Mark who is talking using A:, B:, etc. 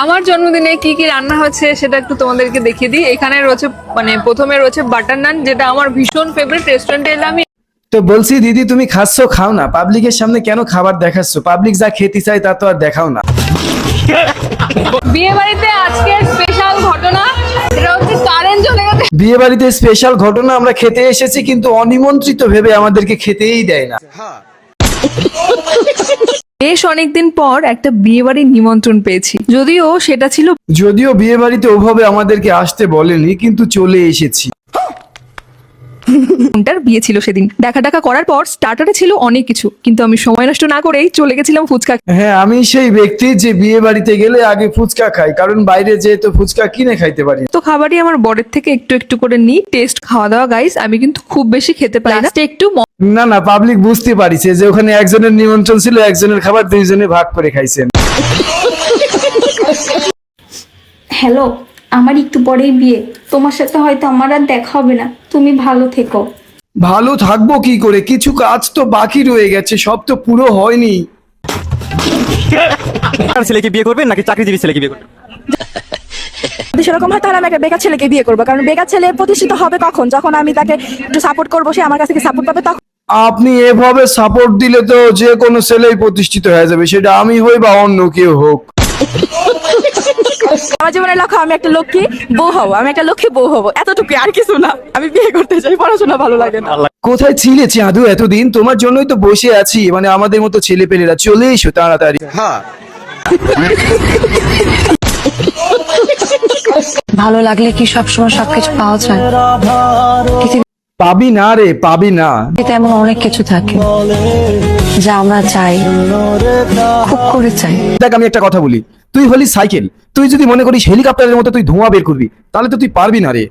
A: আমার জন্মদিনে কি কি রান্না হচ্ছে সেটা একটু তোমাদেরকে দেখিয়ে দিই। এখানে রয়েছে প্রথমে রয়েছে বাটার নান, যেটা আমার ভীষণ ফেভারিট। রেস্টুরেন্টে এলে আমি
B: তো বলছি দিদি তুমি খাচ্ছ খাও না, পাবলিকের সামনে কেন খাবার দেখাচ্ছ? পাবলিক যা খেতে চায় তা তো আর দেখাও না।
A: বিয়ে বাড়িতে আজকের স্পেশাল ঘটনা, সেটা হচ্ছে কারেন্ট চলে গেছে।
B: বিয়ে বাড়িতে স্পেশাল ঘটনা, আমরা খেতে এসেছি কিন্তু অনিমন্ত্রিত ভেবে আমাদেরকে খেতেই দেয় না।
A: বেশ অনেকদিন পর একটা বিয়ে বাড়ির নিমন্ত্রণ পেয়েছি, যদিও
B: বিয়ে বাড়িতে ওভাবে আমাদেরকে আসতে বলেনি, কিন্তু চলে এসেছি।
A: কোনটার বিয়ে ছিল সেদিন। দেখা করার পর স্টার্টারে ছিল অনেক কিছু, কিন্তু আমি সময় নষ্ট না করেই চলে গেছিলাম ফুচকা।
B: হ্যাঁ, আমি সেই ব্যক্তি যে বিয়ে বাড়িতে গেলে আগে ফুচকা খাই, কারণ বাইরে যেহেতু ফুচকা কিনে খাইতে পারি।
A: তো খাবারই আমার বরের থেকে একটু একটু করে নিই টেস্ট। খাওয়া দাওয়া গাইস, আমি কিন্তু খুব বেশি খেতে পারি না, একটু
B: না না, পাবলিক বুঝতে পারিছে যে ওখানে একজনের নিমন্ত্রণ ছিল, একজনের খাবার দুইজনে ভাগ করে খাইছেন।
C: হ্যালো, আমার একটু পরেই বিয়ে, তোমার সাথে হয়তো আমার আর দেখা হবে না, তুমি ভালো থেকো।
B: ভালো থাকবো কি করে, কিছু কাজ তো বাকি রয়ে গেছে, সব তো পুরো হয়নি।
D: ছেলেকে বিয়ে করবেন নাকি চাকরিজীবী ছেলেকে বিয়ে করবেন?
E: যদি সেরকম হয় তাহলে আমি একটা বেকার ছেলেকে বিয়ে করবো, কারণ বেকার ছেলে প্রতিষ্ঠিত হবে কখন? যখন আমি তাকে একটু সাপোর্ট করবো, সে আমার কাছ থেকে সাপোর্ট পাবে তখন।
B: আপনি এভাবে সাপোর্ট দিলে তো যে কোনো ছেলেই প্রতিষ্ঠিত হয়ে যাবে, সেটা আমি হই বা অন্য কেউ হোক।
E: আমার জীবনের লক্ষ্য আমি একটা লক্ষ্মী বউ হবো, আমি একটা লক্ষ্মী বউ হবো, এতটুকু, আর কিছু না। আমি বিয়ে করতে চাই, পড়াশোনা ভালো লাগে না।
B: কোথায় ছিলে চাঁদু এতদিন? তোমার জন্যই তো বসে আছি, মানে আমাদের মতো ছেলে পেলেরা চলে এসো তাড়াতাড়ি।
F: ভালো লাগলে কি সবসময় সবকিছু পাওয়া যায়?
B: পাবি না রে, পাবি না।
F: পৃথিবীতে এমন অনেক কিছু থাকে যা আমরা চাই, খুব করে চাই।
B: দেখ আমি একটা কথা বলি, তুই হলি সাইকেল, তুই যদি মনে করিস হেলিকপ্টারের মতো তুই ধোঁয়া বের করবি, তাহলে তো তুই পারবি না রে।